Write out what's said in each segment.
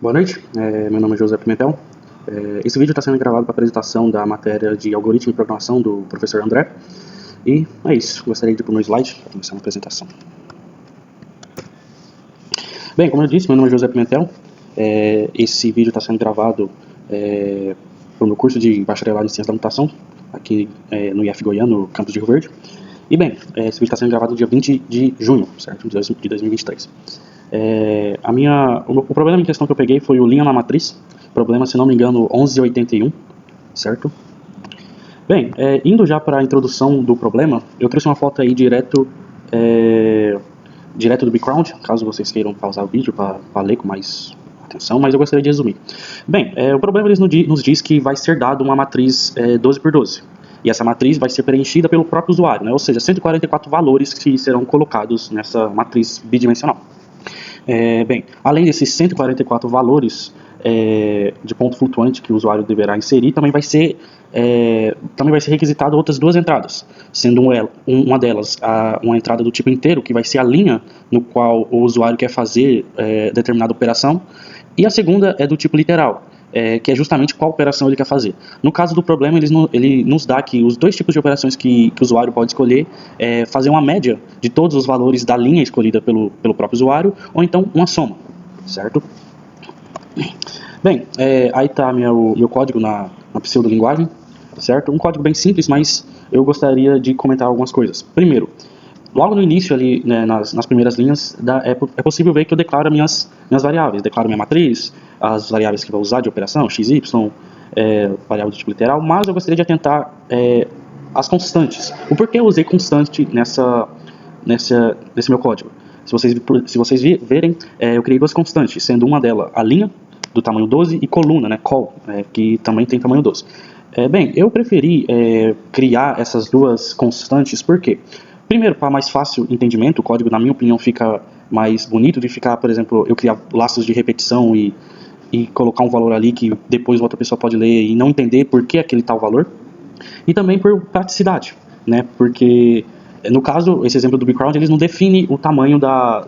Boa noite, meu nome é José Pimentel. Esse vídeo está sendo gravado para a apresentação da matéria de algoritmo e programação do professor André. E é isso, gostaria de ir para o meu slide para começar a apresentação. Bem, como eu disse, meu nome é José Pimentel. Esse vídeo está sendo gravado para o meu curso de bacharelado em ciência da computação, aqui no IF Goiânia, no campus de Rio Verde. E bem, esse vídeo está sendo gravado no dia 20 de junho, certo? De 2023. O problema em questão que eu peguei foi o linha na matriz, problema, se não me engano, 1181, certo? Bem, indo já para a introdução do problema, eu trouxe uma foto aí direto do background, caso vocês queiram pausar o vídeo para ler com mais atenção, mas eu gostaria de resumir. Bem, o problema eles nos diz que vai ser dado uma matriz 12 por 12. E essa matriz vai ser preenchida pelo próprio usuário, né? Ou seja, 144 valores que serão colocados nessa matriz bidimensional. Bem, além desses 144 valores de ponto flutuante que o usuário deverá inserir, também vai ser requisitado outras duas entradas, sendo uma delas uma entrada do tipo inteiro, que vai ser a linha no qual o usuário quer fazer determinada operação, e a segunda é do tipo literal, que é justamente qual operação ele quer fazer. No caso do problema, ele nos dá que os dois tipos de operações que o usuário pode escolher é fazer uma média de todos os valores da linha escolhida pelo próprio usuário, ou então uma soma, certo? Bem, aí está meu código na pseudolinguagem, certo? Um código bem simples, mas eu gostaria de comentar algumas coisas. Primeiro, logo no início, ali, né, nas primeiras linhas, é possível ver que eu declaro minhas variáveis. Declaro minha matriz, as variáveis que vou usar de operação, x, y, variável do tipo literal, mas eu gostaria de atentar as constantes. O porquê eu usei constante nesse meu código? Se vocês verem, eu criei duas constantes, sendo uma delas a linha, do tamanho 12, e coluna, né, col, que também tem tamanho 12. Bem, eu preferi criar essas duas constantes, por quê? Primeiro, para mais fácil entendimento, o código, na minha opinião, fica mais bonito de ficar, por exemplo, eu criar laços de repetição e colocar um valor ali que depois outra pessoa pode ler e não entender por que aquele tal valor. E também por praticidade, né? Porque, no caso, esse exemplo do background, eles não definem o tamanho da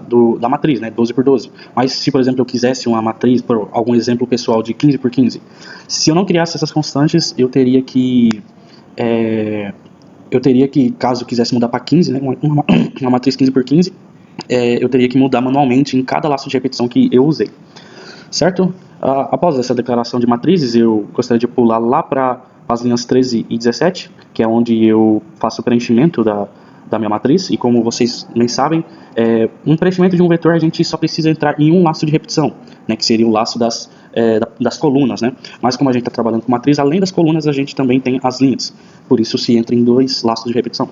matriz, né? 12 por 12. Mas se, por exemplo, eu quisesse uma matriz, por algum exemplo pessoal, de 15 por 15, se eu não criasse essas constantes, eu teria que, caso eu quisesse mudar para 15, né? Uma matriz 15 por 15, eu teria que mudar manualmente em cada laço de repetição que eu usei, certo? Após essa declaração de matrizes, eu gostaria de pular lá para as linhas 13 e 17, que é onde eu faço o preenchimento da minha matriz, e como vocês bem sabem, um preenchimento de um vetor a gente só precisa entrar em um laço de repetição, né, que seria o laço das colunas, né? Mas como a gente está trabalhando com matriz, além das colunas a gente também tem as linhas, por isso se entra em dois laços de repetição.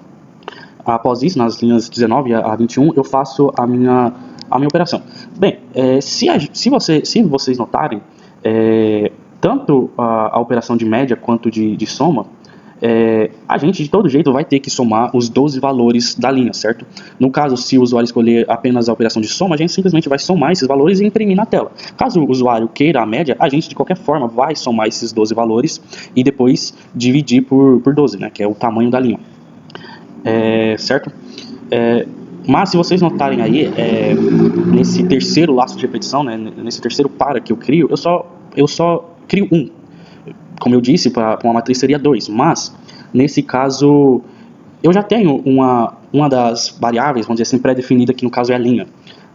Após isso, nas linhas 19 a 21, eu faço a minha operação. Bem, se vocês notarem, tanto a operação de média quanto de soma, a gente de todo jeito vai ter que somar os 12 valores da linha, certo? No caso, se o usuário escolher apenas a operação de soma, a gente simplesmente vai somar esses valores e imprimir na tela. Caso o usuário queira a média, a gente de qualquer forma vai somar esses 12 valores e depois dividir por 12, né, que é o tamanho da linha. Certo? Mas se vocês notarem aí, nesse terceiro laço de repetição, né, nesse terceiro para que eu crio, eu só crio um. Como eu disse, para uma matriz seria 2, mas nesse caso eu já tenho uma das variáveis, vamos dizer assim, pré-definida, que no caso é a linha,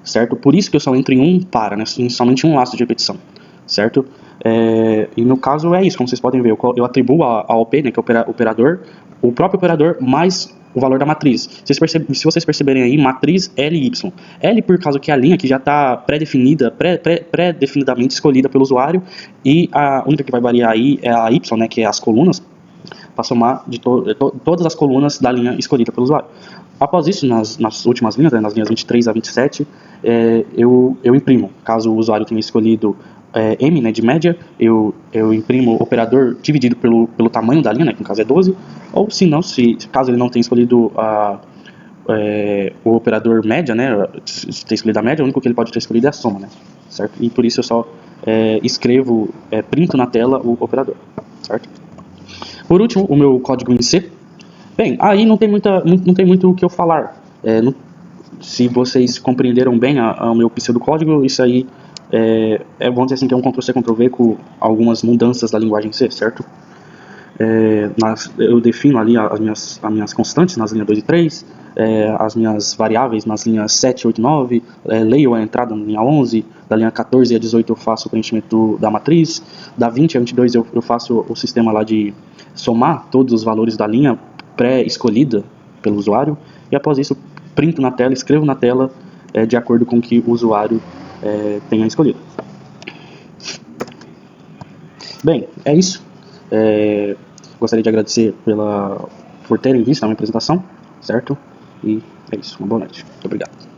certo? Por isso que eu só entro em um para, né, em somente um laço de repetição, certo? E no caso é isso, como vocês podem ver, eu atribuo a OP, né, que é o operador, o próprio operador mais o valor da matriz. Se vocês perceberem aí, matriz L e Y. L por causa que é a linha que já está pré-definida, pré-definidamente escolhida pelo usuário, e a única que vai variar aí é a Y, né, que é as colunas, para somar de todas as colunas da linha escolhida pelo usuário. Após isso, nas últimas linhas, né, nas linhas 23 a 27, eu imprimo. Caso o usuário tenha escolhido M, né, de média, eu imprimo o operador dividido pelo tamanho da linha, né, que no caso é 12, ou se não, caso ele não tenha escolhido o operador média, né, se ter escolhido a média, o único que ele pode ter escolhido é a soma, né, certo? E por isso eu só escrevo, printo na tela o operador, certo? Por último, o meu código em C. Bem, aí não tem muito o que eu falar. Se vocês compreenderam bem o meu pseudocódigo, isso aí vamos dizer assim, que é um Ctrl-C, Ctrl-V com algumas mudanças da linguagem C, certo? Eu defino ali as minhas constantes nas linhas 2 e 3, as minhas variáveis nas linhas 7, 8 e 9, leio a entrada na linha 11, da linha 14 a 18 eu faço o preenchimento da matriz, da 20 a 22 eu faço o sistema lá de somar todos os valores da linha pré-escolhida pelo usuário, e após isso printo na tela, escrevo na tela de acordo com o que o usuário tenha escolhido. Bem, é isso. Gostaria de agradecer por terem visto a minha apresentação, certo? E é isso, uma boa noite. Muito obrigado.